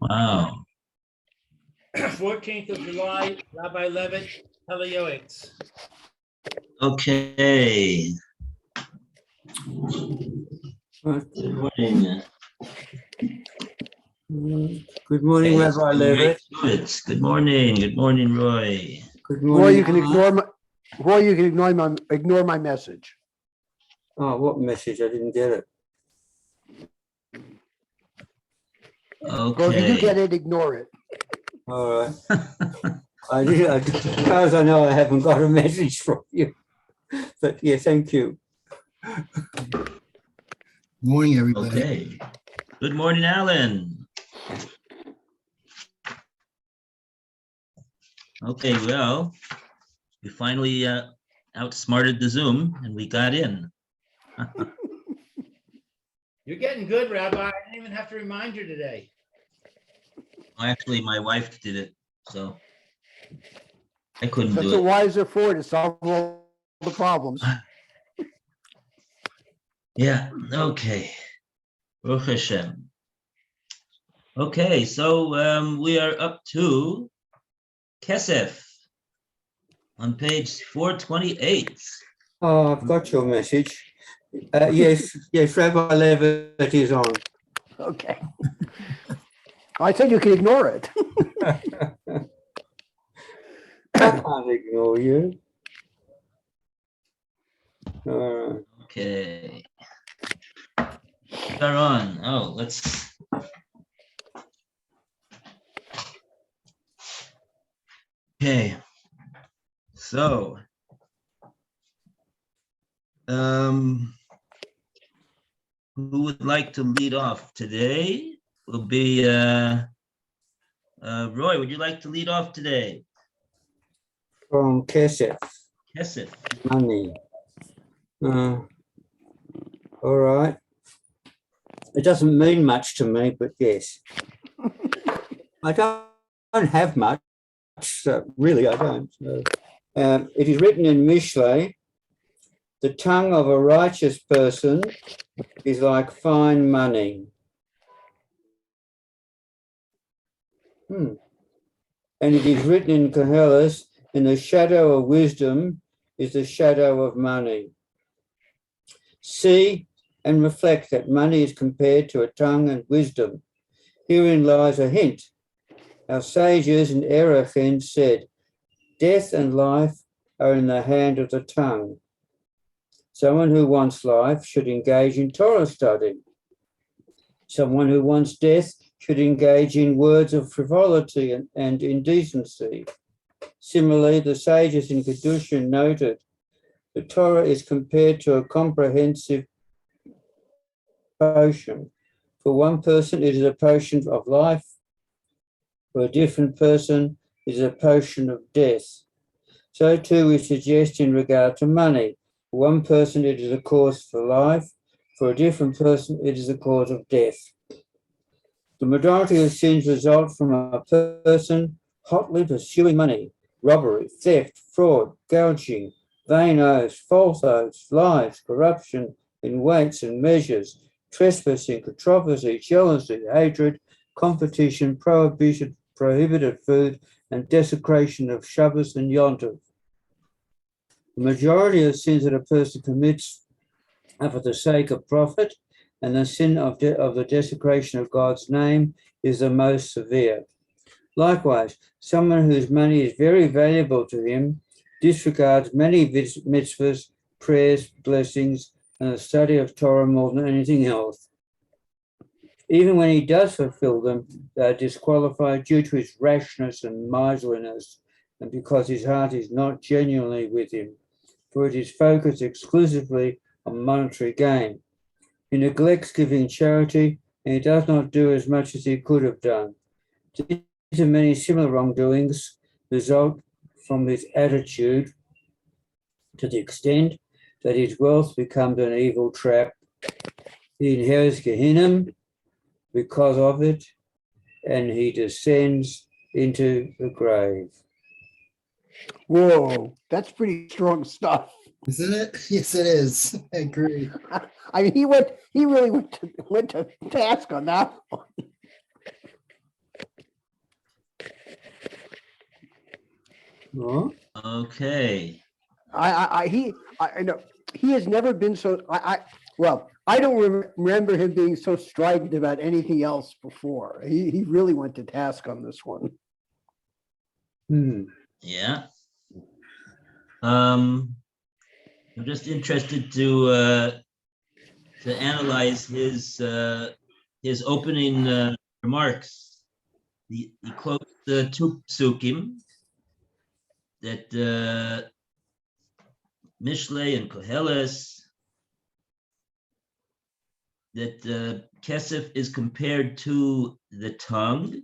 Wow. 14th of July, Rabbi Levitt, Pele Yoetz. Okay. Good morning. Good morning, Hey, Rabbi Levitt. Yoetz. Good morning. Good morning, Roy. Good Roy, morning. you can ignore my message. Oh, what message? I didn't get it. Or if you do Okay. get it, ignore it. All right. As far as I know, I haven't got a message from you. But yeah, thank you. Good morning, everybody. Okay. Good morning, Alan. Okay, well, we finally outsmarted the Zoom and we got in. You're getting good, Rabbi. I didn't even have to remind you today. Actually, my wife did it, so I couldn't That's do what it. wives are for, to solve all the problems. Yeah, okay. Baruch Hashem. Okay, so we are up to Kesef on page 428. Oh, I've got your message. Yes, Rabbi Levitt is on. Okay. I said you can ignore it. I can't ignore you. All right. Okay. We're on. Oh, let's. Okay. So, who would like to lead off today? Will be Roy. Would you like to lead off today? From Kesef, Kesef. money. All right. It doesn't mean much to me, but yes. I don't have much, so really I don't. So, it is written in Mishlei, the tongue of a righteous person is like fine money. And it is written in Koheles, in the shadow of wisdom is the shadow of money. See and reflect that money is compared to a tongue and wisdom. Herein lies a hint. Our sages in Erechim said, death and life are in the hand of the tongue. Someone who wants life should engage in Torah study. Someone who wants death should engage in words of frivolity and indecency. Similarly, the sages in Kedushin noted, the Torah is compared to a comprehensive potion. For one person, it is a potion of life. For a different person, it is a potion of death. So too we suggest in regard to money. For one person, it is a cause for life. For a different person, it is a cause of death. The majority of sins result from a person hotly pursuing money, robbery, theft, fraud, gouging, vain oaths, false oaths, lies, corruption in weights and measures, trespassing, controversy, jealousy, hatred, competition, prohibited food, and desecration of Shabbos and Yom Tov. The majority of sins that a person commits are for the sake of profit, and the sin of the desecration of God's name is the most severe. Likewise, someone whose money is very valuable to him disregards many mitzvahs, prayers, blessings, and the study of Torah more than anything else. Even when he does fulfill them, they are disqualified due to his rashness and miserliness, and because his heart is not genuinely with him, for it is focused exclusively on monetary gain. He neglects giving charity, and he does not do as much as he could have done. These and many similar wrongdoings result from his attitude to the extent that his wealth becomes an evil trap. He inherits Gehenna because of it, and he descends into the grave. Whoa, that's pretty strong stuff. Isn't it? Yes, it is. I agree. I mean, he really went to task on that one. What? Okay. I know, he has never been so, well, I don't remember him being so strident about anything else before. He really went to task on this one. Hmm. Yeah. I'm just interested to analyze his opening remarks. He quotes the two psukim that Mishlei and Koheles, that Kesef is compared to the tongue,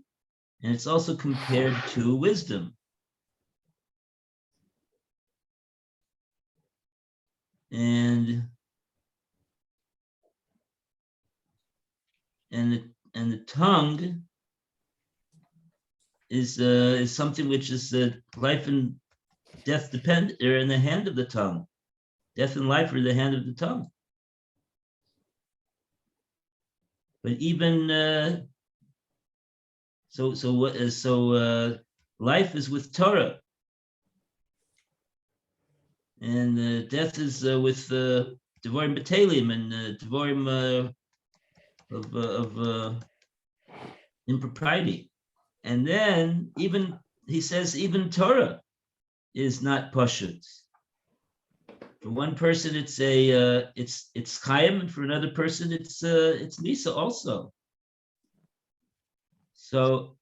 and it's also compared to wisdom. And the tongue is something which is life and death depend are in the hand of the tongue. Death and life are in the hand of the tongue. But even life is with Torah, and death is with Devorim Batalim and Devorim of impropriety. And then even he says even Torah is not pashut. For one person, it's it's Chaim, and for another person, it's Nisa also. So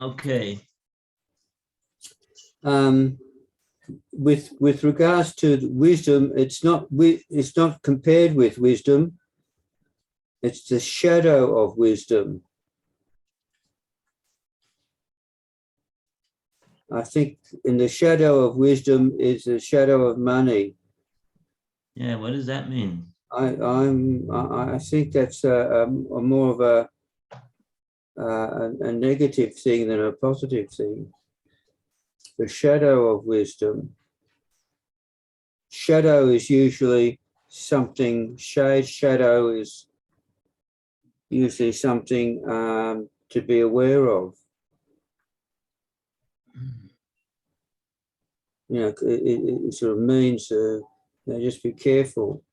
okay. With regards to wisdom, it's not compared with wisdom. It's the shadow of wisdom. I think in the shadow of wisdom is the shadow of money. Yeah, what does that mean? I think that's a more of a negative thing than a positive thing. The shadow of wisdom. Shadow is usually something. Shadow is usually something to be aware of. You know, it sort of means just be careful.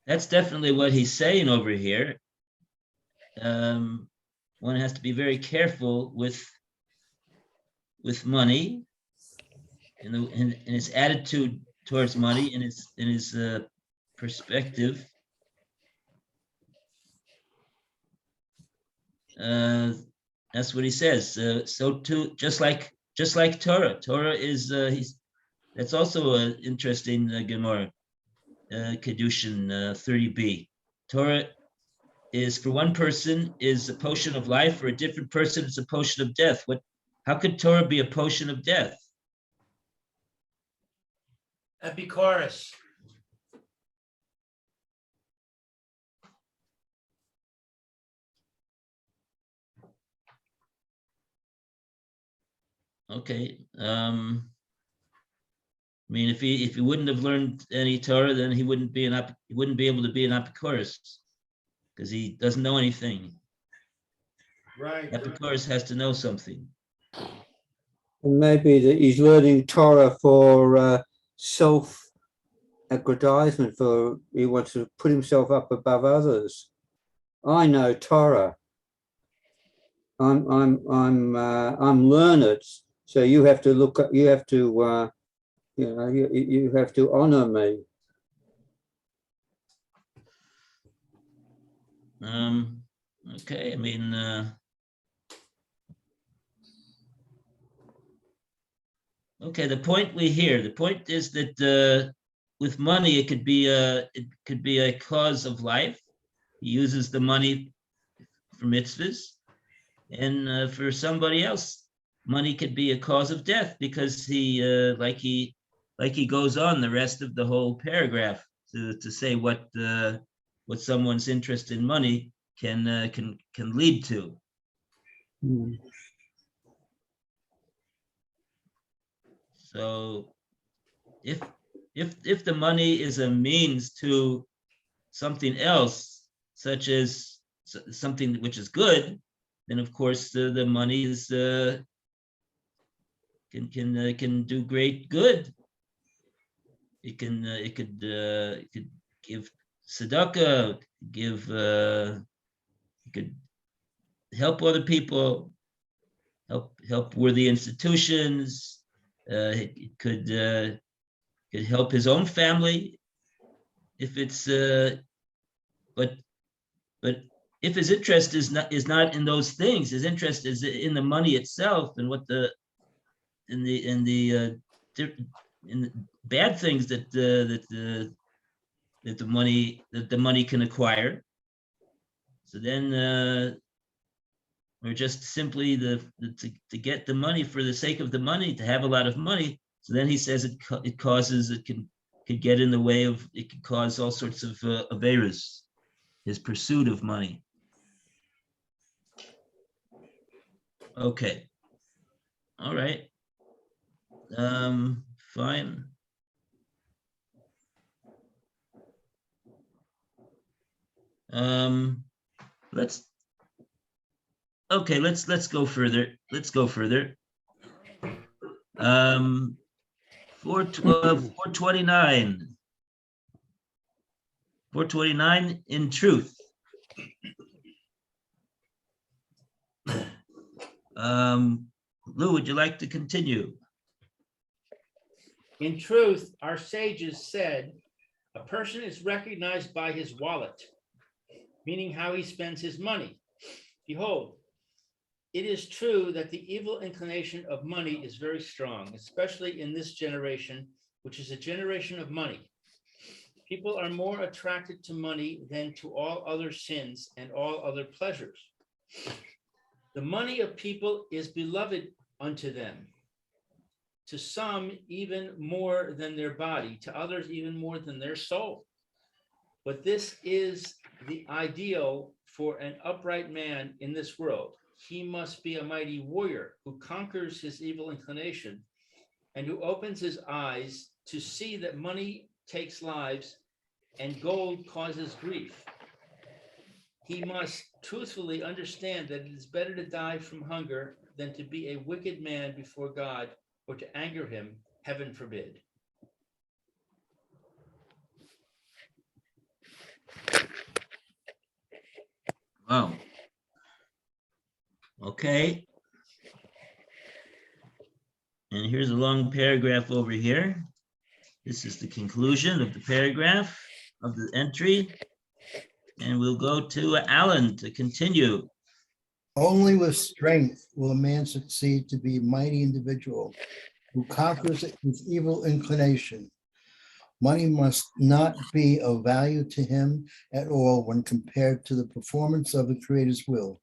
That's definitely what he's saying over here. One has to be very careful with money and his attitude towards money and his perspective. That's what he says. So too, just like Torah. Torah is that's also an interesting Gemara, Kedushin 30b. Torah is for one person is a potion of life, for a different person it's a potion of death. How could Torah be a potion of death? Epicurus. Okay. I mean, if he wouldn't have learned any Torah, then he wouldn't be able to be an Epicurus because he doesn't know anything. Right. Epicurus has to know something. And maybe that he's learning Torah for self-aggrandizement. For he wants to put himself up above others. I know Torah. I'm learned. So you have to look. You have to. You have to honor me. Okay. I mean. Okay, the point is that with money it could be a cause of life. He uses the money for mitzvahs, and for somebody else, money could be a cause of death because he goes on the rest of the whole paragraph to say what someone's interest in money can lead to. Hmm. So if if the money is a means to something else, such as something which is good, then of course the money is can do great good. It could give tzedakah, it could help other people, help worthy institutions. It could help his own family if it's but if his interest is not in those things, his interest is in the money itself and what in the bad things that the money can acquire. So then or just simply to get the money for the sake of the money, to have a lot of money. So then he says it could get in the way of, it could cause all sorts of averas, his pursuit of money. Okay. All right. Fine. Let's go further. Let's go further. 429. 429 in truth. Lou, would you like to continue? In truth, our sages said, a person is recognized by his wallet, meaning how he spends his money. Behold, it is true that the evil inclination of money is very strong, especially in this generation, which is a generation of money. People are more attracted to money than to all other sins and all other pleasures. The money of people is beloved unto them. To some, even more than their body, to others, even more than their soul. But this is the ideal for an upright man in this world. He must be a mighty warrior who conquers his evil inclination and who opens his eyes to see that money takes lives and gold causes grief. He must truthfully understand that it is better to die from hunger than to be a wicked man before God or to anger him, heaven forbid. Wow. Okay. And here's a long paragraph over here. This is the conclusion of the paragraph of the entry. And we'll go to Alan to continue. Only with strength will a man succeed to be a mighty individual who conquers his evil inclination. Money must not be of value to him at all when compared to the performance of the Creator's will.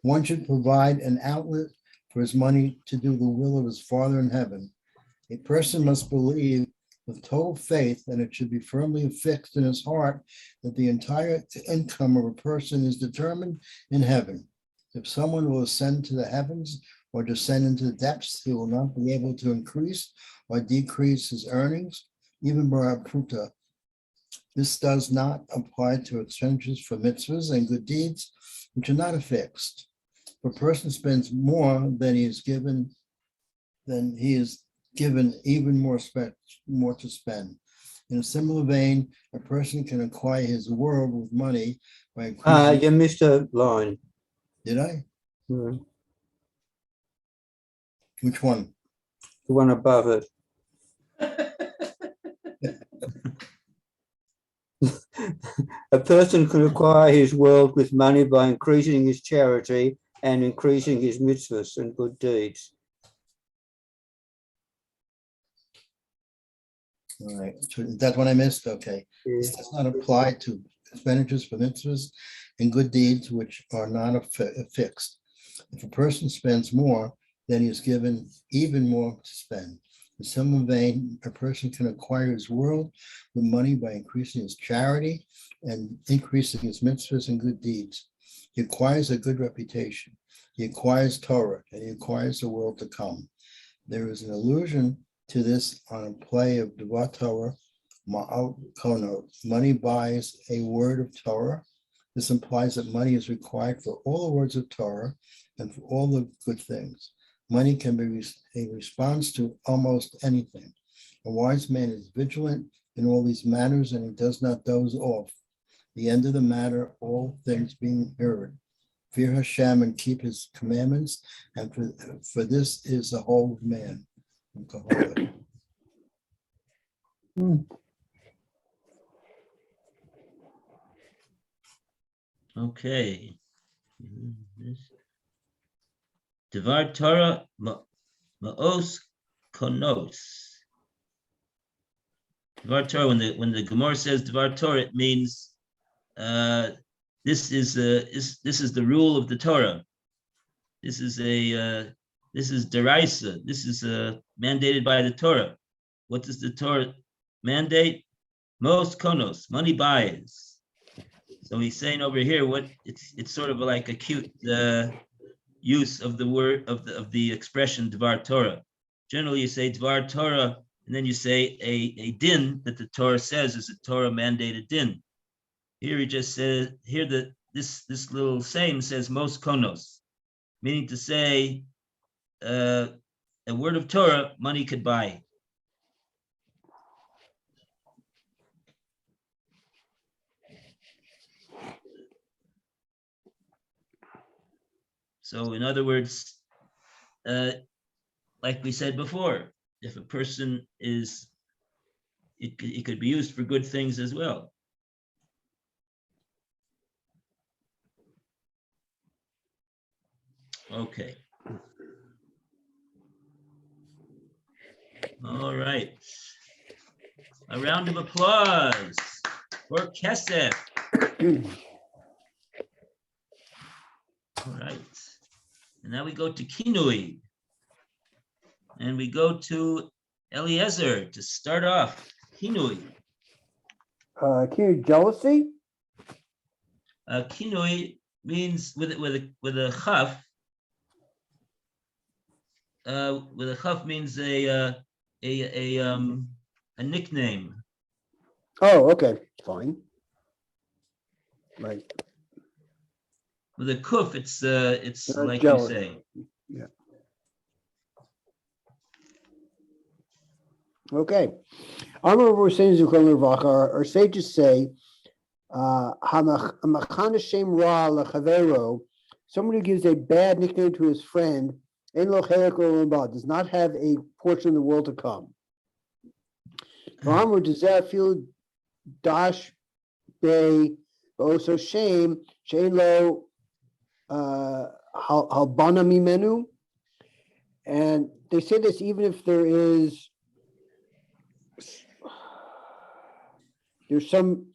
One should provide an outlet for his money to do the will of his Father in heaven. A person must believe with total faith, and it should be firmly fixed in his heart that the entire income of a person is determined in heaven. If someone will ascend to the heavens or descend into the depths, he will not be able to increase or decrease his earnings, even by a pruta. This does not apply to expenditures for mitzvahs and good deeds, which are not affixed. If a person spends more than he is given, then he is given even more to spend. In a similar vein, a person can acquire his world with money by increasing. You missed a line. Did I? Hmm. Which one? The one above it. A person can acquire his world with money by increasing his charity and increasing his mitzvahs and good deeds. All right, so that's what I missed. Okay. Yeah. This does not apply to expenditures for mitzvahs and good deeds which are not affixed. If a person spends more, then he is given even more to spend. In some vein, a person can acquire his world with money by increasing his charity and increasing his mitzvahs and good deeds. He acquires a good reputation. He acquires Torah, and he acquires the world to come. There is an allusion to this on a play of Devar Torah, Ma'al Kono. Money buys a word of Torah. This implies that money is required for all the words of Torah and for all the good things. Money can be a response to almost anything. A wise man is vigilant in all these matters, and he does not doze off. The end of the matter, all things being heard. Fear Hashem and keep his commandments, and for this is the whole of man. Okay. Devar Torah Ma'os Konos. Devar Torah, when the Gemara says Devar Torah, it means this is the rule of the Torah. This is deraisa. This is mandated by the Torah. What does the Torah mandate? Most konos, money buys. So he's saying over here, what it's sort of like a cute use of the word of the expression Dvar Torah. Generally, you say Dvar Torah, and then you say a din that the Torah says is a Torah mandated din. Here he just says this little saying says most konos, meaning to say a word of Torah money could buy. So in other words, like we said before, if a person is, it could be used for good things as well. Okay. All right. A round of applause for Kesef. All right. And now we go to Kinui. And we go to Eliezer to start off. Kinui. Jealousy? Kinui means with a chaf. With a chaf means a nickname. Oh, okay, fine. Right. With a kuf, it's like jealous. you say. Yeah. Okay. I remember we're saying our sages say, someone who gives a bad nickname to his friend does not have a portion in the world to come. Does that feel dash bay also shame shelo halbana mimenu? And they say this even if there's some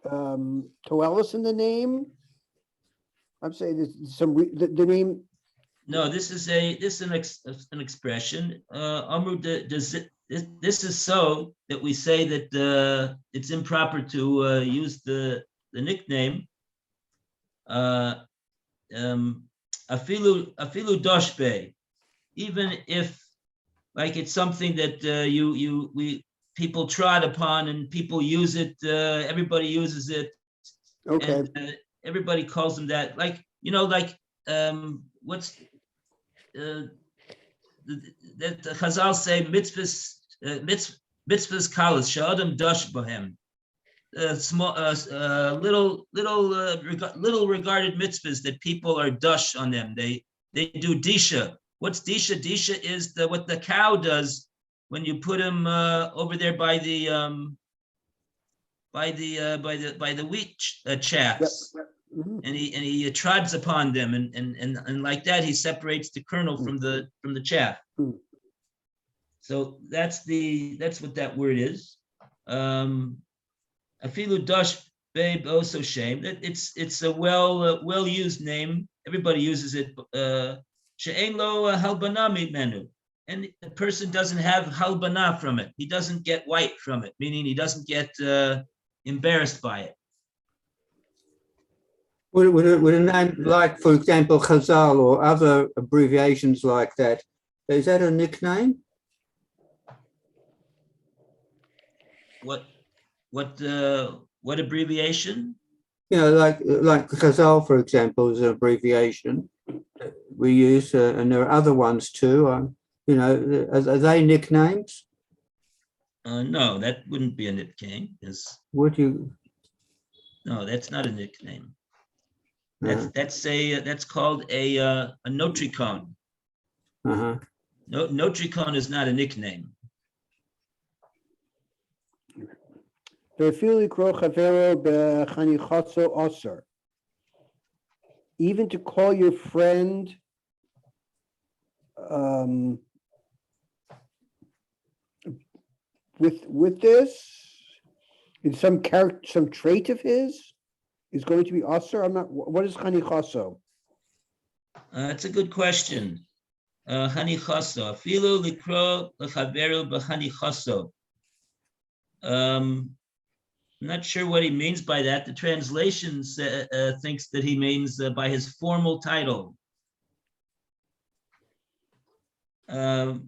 toelis in the name. I'm saying there's some the name. No, this is an expression. Amru, this is so that we say that it's improper to use the nickname. Afilu doshbe, even if like it's something that people trod upon and people use it. Everybody uses it. Okay. And, everybody calls them that. Like what's that Chazal say mitzvahs kalas she'adam dash bohem. Small, little regarded mitzvahs that people are dush on them. They do disha. What's disha? Disha is what the cow does when you put him over there by the wheat chaffs. Yep. Mm-hmm. And he trods upon them, and like that he separates the kernel from the chaff. Mm. So that's what that word is. Afilu dash babe also shame. That it's a well used name. Everybody uses it. She'ein lo halbanami menu, and the person doesn't have halbana from it. He doesn't get white from it, meaning he doesn't get embarrassed by it. Would a name like, for example, Chazal or other abbreviations like that, is that a nickname? what abbreviation? Like Chazal, for example, is an abbreviation we use, and there are other ones too. Are they nicknames? No, that wouldn't be a nickname. Would you? No, that's not a nickname. Uh, That's called a notricon. uh-huh. No, notricon is not a nickname. Even to call your friend with this, in some character, some trait of his is going to be aser. I'm not. What is chanichaso? That's a good question. Hanichaso. Afilu likro lechaveru b'hanichaso. I'm not sure what he means by that. The translation thinks that he means by his formal title. It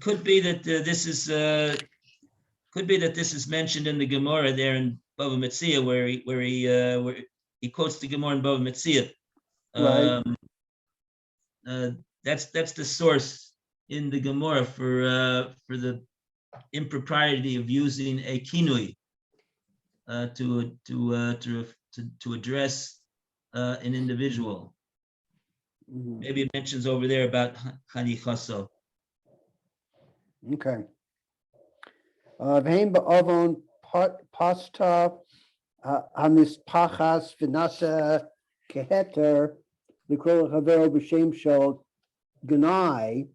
could be that this is mentioned in the Gemara there in Bava Metzia, where he quotes the Gemara in Bava Metzia. Right. That's the source in the Gemara for the impropriety of using a kinui to address an individual. Mhm. Maybe it mentions over there about Hanichaso. Okay. V'hein ba'avon pasta hamispachas v'nasa keheter l'kol chavero b'shem shel gnai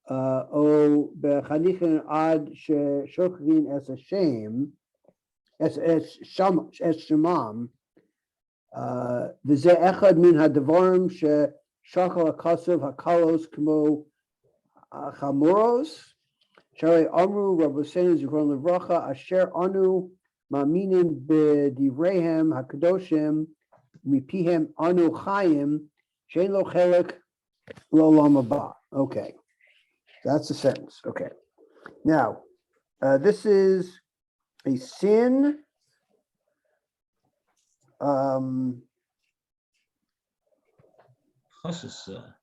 o b'chanichin ad sheshochin es Hashem es shemam v'zeh echad min hadavarim sheshachal hakasav hakalos k'mo chamoros Shari Amru Rabbeinu Zichron Levracha Asher Anu Ma'aminin B'Divreihem Hakadoshim Mipihem Anu Chayim Shein Lo Chelek L'Olam Haba. Okay, that's the sentence. Okay, now this is a sin. Chosasa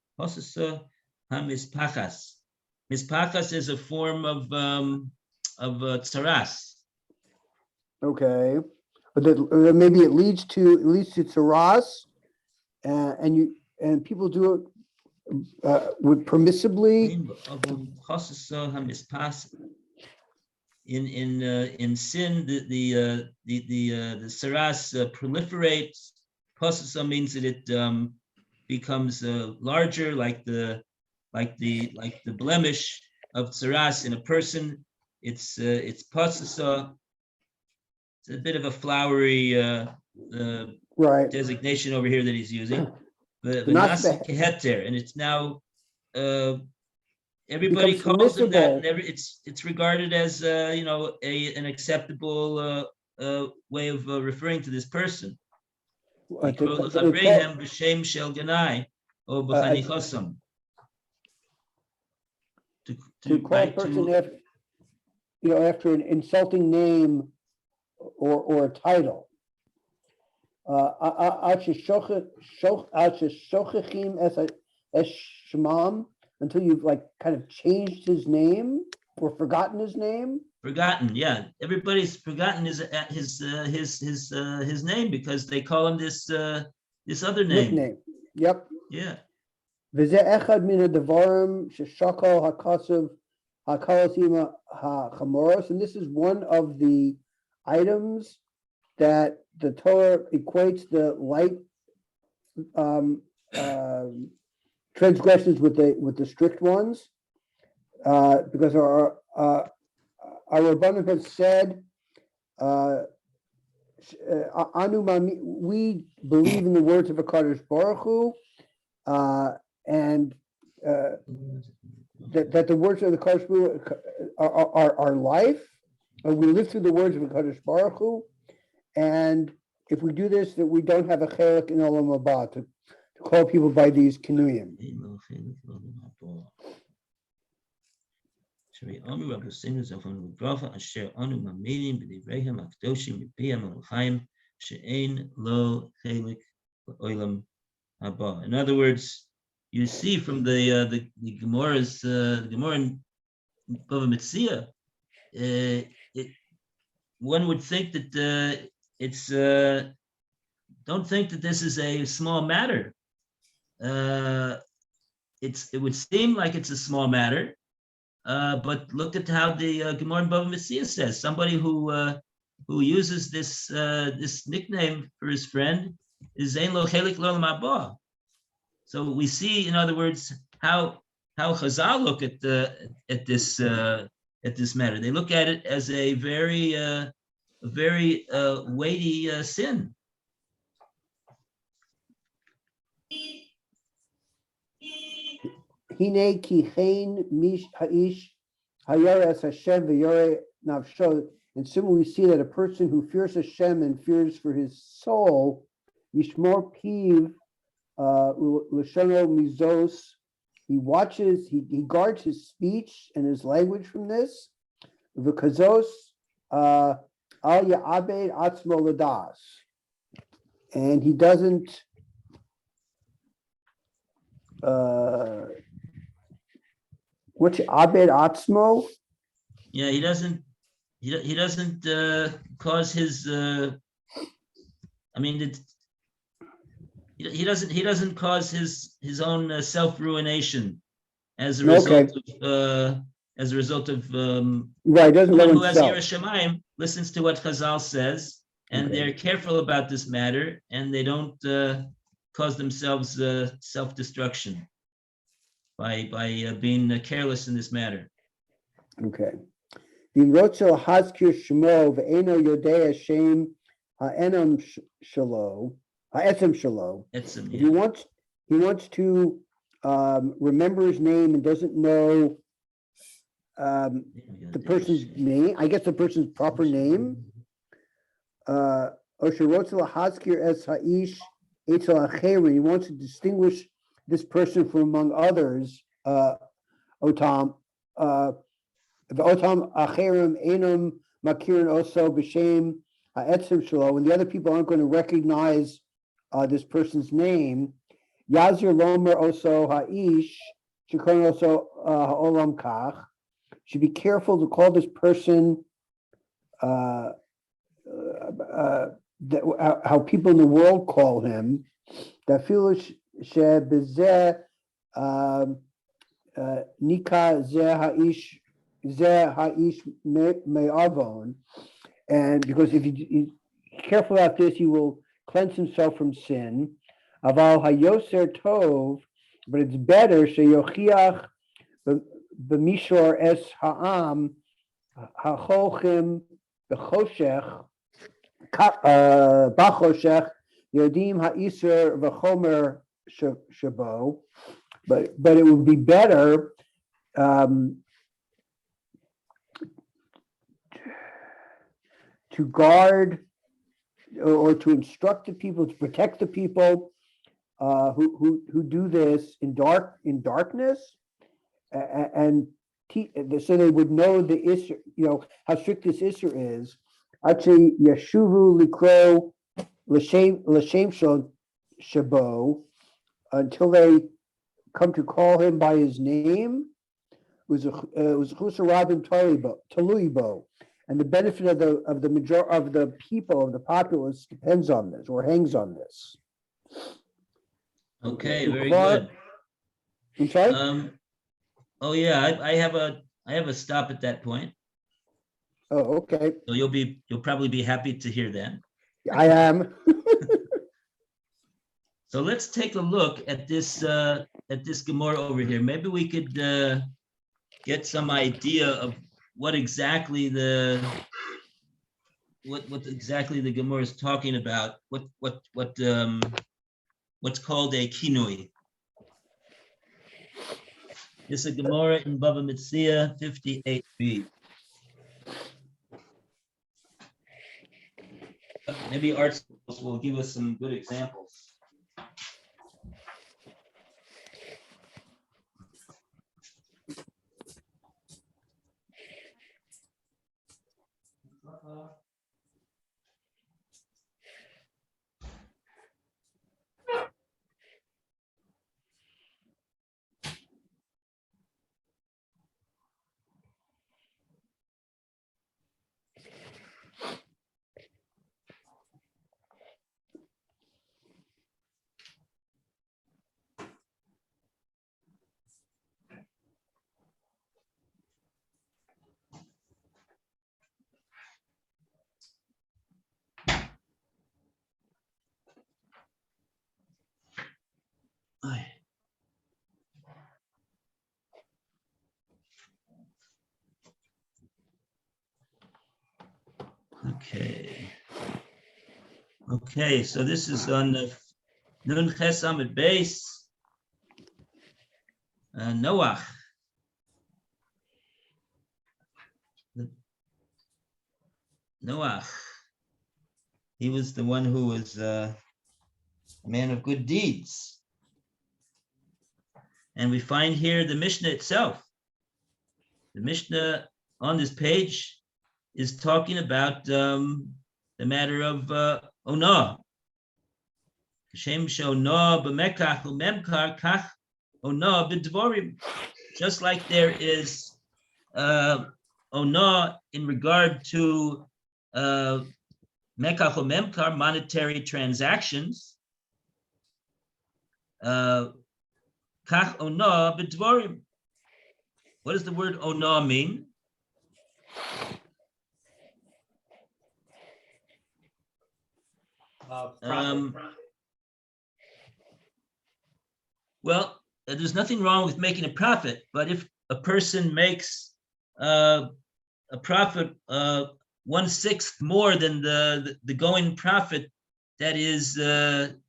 hamispachas. Mispachas is a form of tsaras. Okay, but maybe it leads to tsaras, and people do it would permissibly. In sin, the tsaras proliferates. Chosasa means that it becomes larger, like the blemish of tsaras in a person. It's pasasa. It's a bit of a flowery Right. designation over here that he's using. The Not nasa bad. keheter, and it's now everybody Becomes calls him that. permissible. And it's regarded as an acceptable way of referring to this person. L'chavreihem b'shem shel ganai or b'chanichosam. To call a person after an insulting name or a title. Until you've kind of changed his name or forgotten his name. Forgotten, yeah. Everybody's forgotten his name because they call him this other name. Nickname. Yep. Yeah. וזה אחד מן הדברים ששקל הכסף הקלסים החמוros, and this is one of the items that the Torah equates the light transgressions with the strict ones, because our Rabbanim has said, we believe in the words of HaKadosh Baruch Hu, and that the words of the Kadosh Baruch Hu are life, and we live through the words of the Kadosh Baruch Hu, and if we do this, that we don't have a chelik in Olam Haba to call people by these kinuyim. Shri Omer Rabbi Sinu Zafon Ubracha Asher Anu Maminim B'Divreihem Akdoshim B'Piyam Elochaim She'ein Lo Chelik Olam Haba. In other words, you see from the Gemara's the Gemara in Bava Metzia, one would think that it's don't think that this is a small matter. It would seem like it's a small matter, but look at how the Gemara in Bava Metzia says somebody who uses this nickname for his friend is Ein Lo Chelik L'Olam Haba. So we see, in other words, how Chazal look at this matter. They look at it as a very weighty sin. Hine ki chen mish ha'ish hayaras Hashem v'yoreh nafsho. And similarly, we see that a person who fears Hashem and fears for his soul, yishmor piv l'shono mizos. He watches, he guards his speech and his language from this. V'kazos al ya'abed atzmo l'das. And he doesn't what's abed atzmo? Yeah, he doesn't cause his he doesn't cause his own self-ruination as a result of Right, doesn't someone know who has himself. Yireh Shamayim listens to what Chazal says, and Okay. they're careful about this matter, and they don't cause themselves self-destruction by being careless in this matter. Okay. V'rotzel hazkir shmo ve'eno yodei Hashem ha'enam shalo ha'etzem shalo. Etzem, He wants to remember his name and doesn't know the person's name. I guess the person's proper name. Osherotzel hazkir es ha'ish etzel acherim. He wants to distinguish this person from among others. Otam. The otam acherim enum makirin oso b'shem ha'etzem shelo. When the other people aren't going to recognize this person's name, yazir lomer oso ha'ish shekon oso ha'olam kach. Should be careful to call this person how people in the world call him. That filish shebezeh nika zeh ha'ish me'avon, and because if you careful about this, he will cleanse himself from sin. Aval hayoser tov, but it's better sheyochiach b'mishor es ha'am ha'cholchim b'choshech b'choshech yodim ha'iser v'chomer shabo, but it would be better to guard or to instruct the people, to protect the people who do this in darkness, and so they would know the issue, how strict this issue is. Actually, yeshuvu likro l'shem shabo, until they come to call him by his name. Was chusarabim taluibo, and the benefit of the majority of the people, of the populace, depends on this or hangs on this. Okay, very good. I'm sorry? Oh yeah, I have a stop at that point. Oh, okay. So you'll probably be happy to hear that. I am. So let's take a look at this Gemara over here. Maybe we could get some idea of what exactly the Gemara is talking about. What's called a kinui. This is a Gemara in Bava Metzia 58b. Maybe Art will give us some good examples. Okay, so this is on the Nun Ches Amud Beis. Noach. Noach. He was the one who was a man of good deeds. And we find here the Mishnah itself. The Mishnah on this page is talking about the matter of Onah. Shem she'onah b'mekach u'memkar kach onah b'dvorim. Just like there is onah in regard to mekach u'memkar, monetary transactions, kach onah b'dvorim. What does the word onah mean? Well, there's nothing wrong with making a profit, but if a person makes a profit 1/6 more than the going profit that is in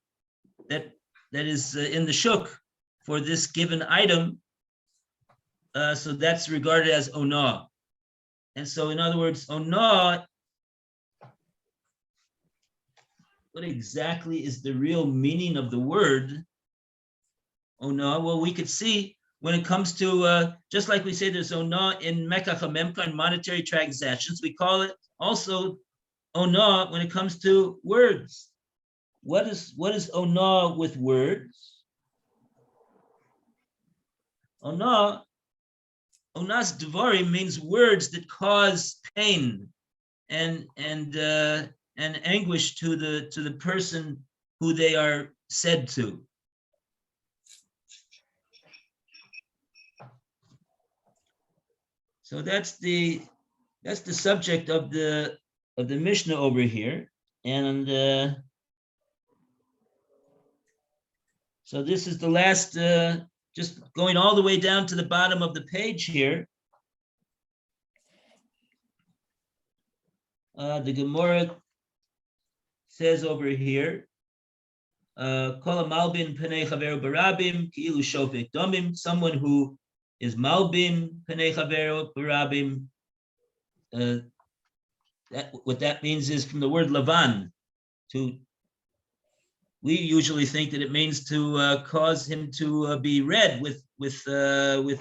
the shuk for this given item, so that's regarded as onah. And so, in other words, onah, what exactly is the real meaning of the word onah? Well, we could see when it comes to, just like we say there's onah in mekach hamemkar and monetary transactions, we call it also onah when it comes to words. What is onah with words? Onah's devarim means words that cause pain and anguish to the person who they are said to. So that's the subject of the Mishnah over here, and so this is the last. Just going all the way down to the bottom of the page here. The Gemara says over here, Kol malbin penei chaveru barabim ki'ilu shofek domim. Someone who is malbim penei chaveru barabim. What that means is from the word lavan. We usually think that it means to cause him to be red with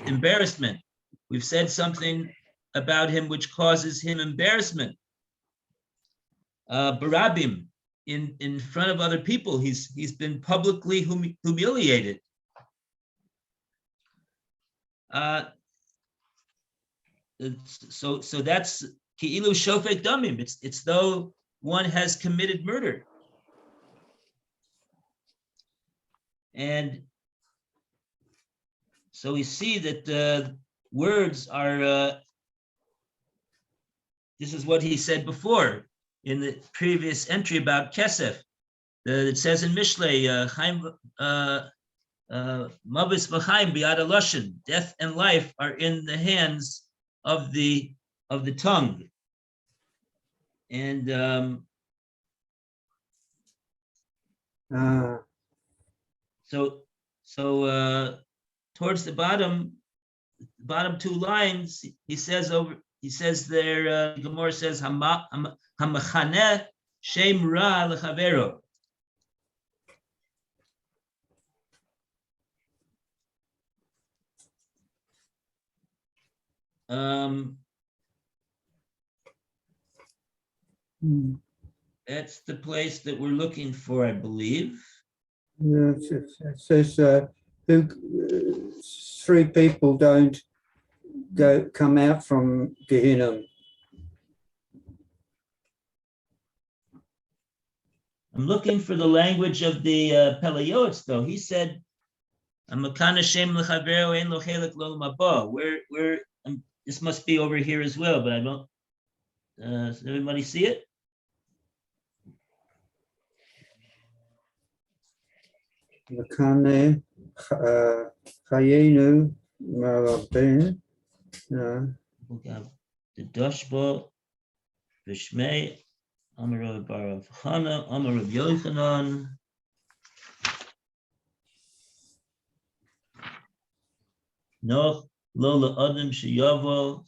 embarrassment. We've said something about him which causes him embarrassment. Barabim, in front of other people, he's been publicly humiliated. So that's ki'ilu shofek damim. It's though one has committed murder. And so we see that words are, this is what he said before in the previous entry about kesef. It says in Mishlei, mavis v'chaim bi'ad halashon, death and life are in the hands of the tongue. And So towards the bottom two lines, he says there, Gemara says hamachaneh shem ra lechavero. That's the place that we're looking for, I believe. Yeah, it says three people don't come out from Gehinnom. I'm looking for the language of the Pele Yoetz, though. He said, where this must be over here as well, but I don't. Does everybody see it? Makane Chayenu Marabin. The Dashba, Vishmei, Amar Rav bar Rav Chana, Amar Rav Yochanan. Noch lo la'adam sheyavo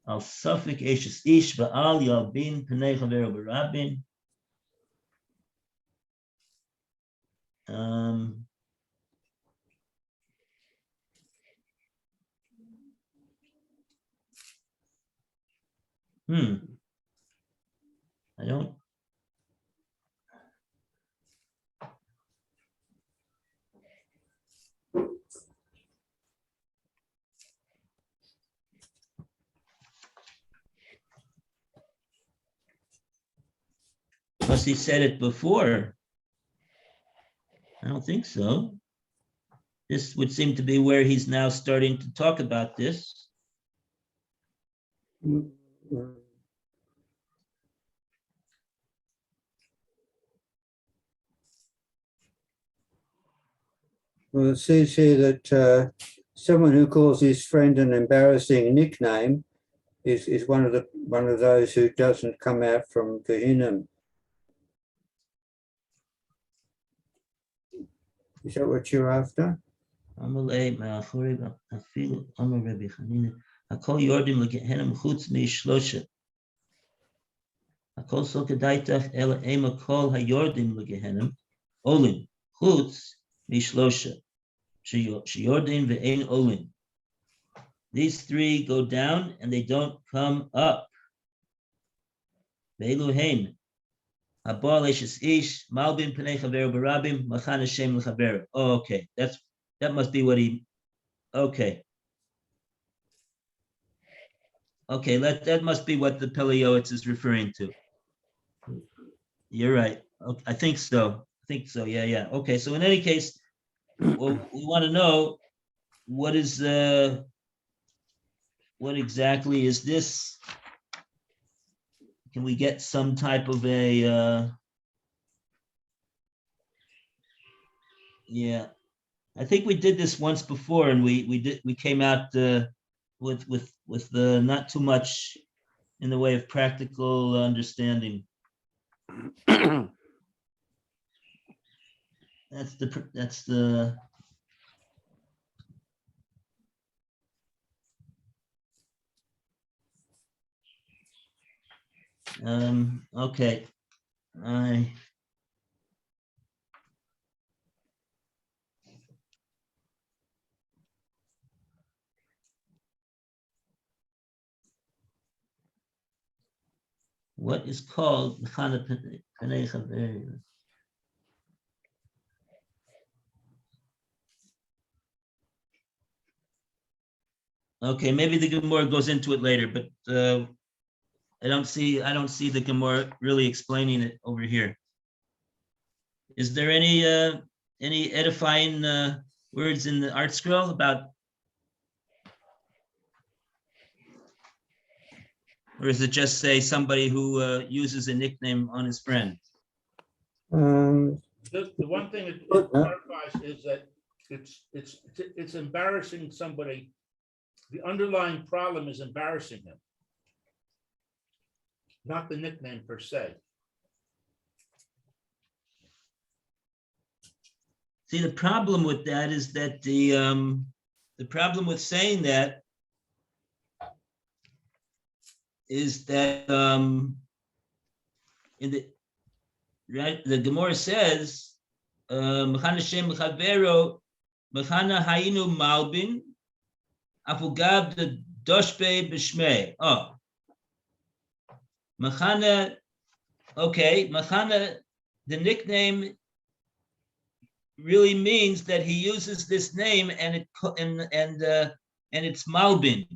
al safek eshes ish ba'al yalbin pnei chaver b'rabin. I don't. Unless he said it before. I don't think so. This would seem to be where he's now starting to talk about this. Well, it says here that someone who calls his friend an embarrassing nickname is one of those who doesn't come out from Gehinnom. Is that what you're after? Amalei ma'achori afilu Amar Rabbi Chanina. Hakol yordim legehenim chutz mishlosha. Hakol sokadaitach ela ema kol hayordim legehenim olim chutz mishlosha. Sheyordim ve'ein olim. These three go down and they don't come up. Ve'elu hein. Habal eshes ish malbim pnei chaver barabim machan Hashem lechaver. Oh, okay, that must be what he. Okay, that must be what the Pele Yoetz is referring to. You're right. Okay, I think so. Yeah. Okay, so in any case, well, we want to know what exactly is this? Can we get some type of a? Yeah, I think we did this once before, and we came out with not too much in the way of practical understanding. That's the. Okay. What is called Mechana Pnei Chaver? Okay, maybe the Gemara goes into it later, but I don't see the Gemara really explaining it over here. Is there any edifying words in the art scroll about, or does it just say somebody who uses a nickname on his friend? The one thing it clarifies is that it's embarrassing somebody. The underlying problem is embarrassing him, not the nickname per se. See, the problem with that is that the problem with saying that is that in the Gemara says Mechana Shem Chavero Mechana Hayinu Malbin Afugab the Doshbe B'Shmei. Oh, Mechana. Okay, Mechana. The nickname really means that he uses this name and it's Malbin.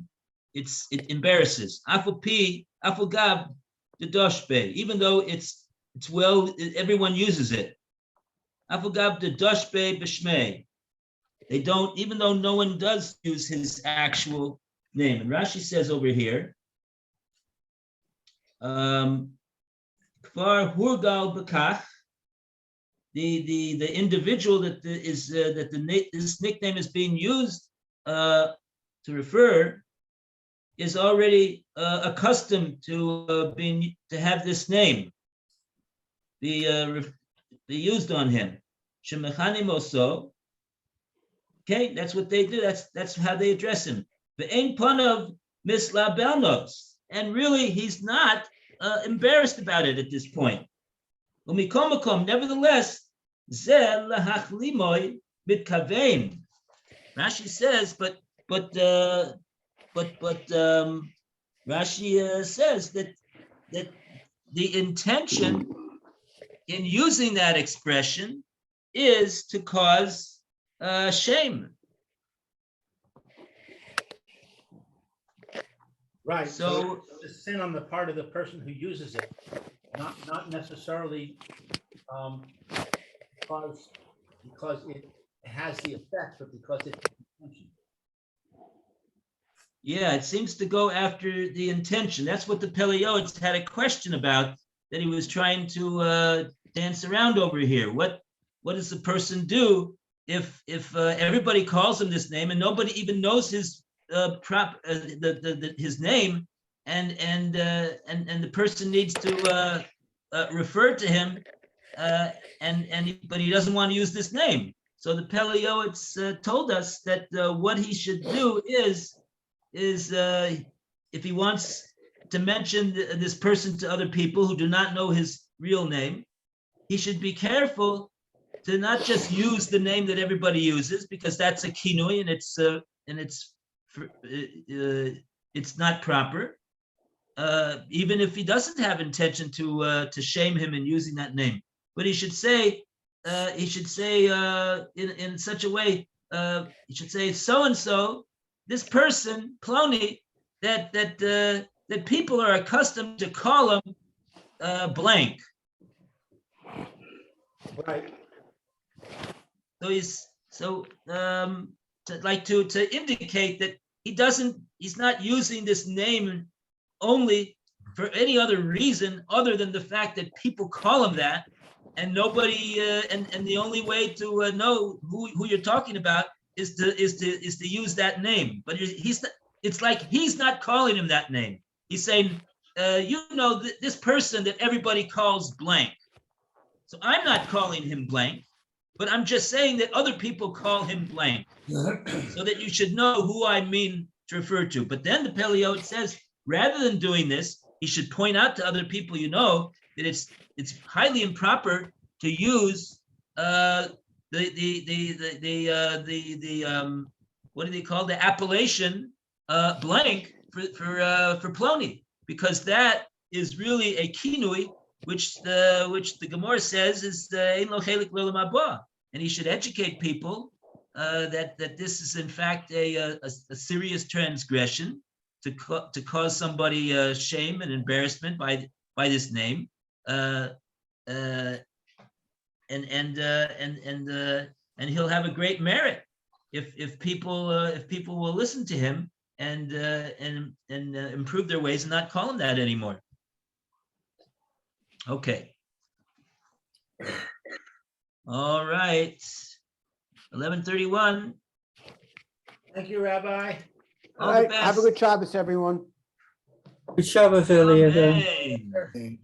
It embarrasses. Afugab the Doshbe. Even though it's well, everyone uses it. Afugab the Doshbe B'Shmei. They don't, even though no one does use his actual name. And Rashi says over here, Kvar Hurgal B'Kach, the individual this nickname is being used to refer is already accustomed to have this name. be used on him. Shemechanim oso. Okay, that's what they do. That's how they address him. Ve'ein panav mislabelnos, and really he's not embarrassed about it at this point. Umikom makom, nevertheless, ze lahachlimoy mitkavein. Rashi says, but Rashi says that the intention in using that expression is to cause shame. Right, So- so it's a sin on the part of the person who uses it, not necessarily because it has the effect, but because it's intention. Yeah, it seems to go after the intention. That's what the Pele Yoetz had a question about that he was trying to dance around over here. What does the person do if everybody calls him this name and nobody even knows his his name, and the person needs to refer to him, but he doesn't want to use this name. So the Pele Yoetz told us that what he should do is if he wants to mention this person to other people who do not know his real name, he should be careful to not just use the name that everybody uses, because that's a kinui and it's not proper. Even if he doesn't have intention to shame him in using that name, but he should say in such a way, he should say so and so, this person Plony, that people are accustomed to call him blank. Right. So to indicate that he's not using this name only for any other reason other than the fact that people call him that, and nobody and the only way to know who you're talking about is to use that name. But it's like he's not calling him that name. He's saying, this person that everybody calls blank. So I'm not calling him blank, but I'm just saying that other people call him blank, so that you should know who I mean to refer to. But then the Pele Yoetz says, rather than doing this, he should point out to other people, that it's highly improper to use the what do they call the appellation blank for Plony, because that is really a kinui, which the Gemara says is ein lo chelik l'olam haba, and he should educate people that this is in fact a serious transgression to cause somebody shame and embarrassment by this name, and he'll have a great merit if people will listen to him and improve their ways and not call him that anymore. Okay. All right. 11:31. Thank you, Rabbi. All All the right, have a best. good Shabbos, everyone. Good Shabbos earlier then. Amen.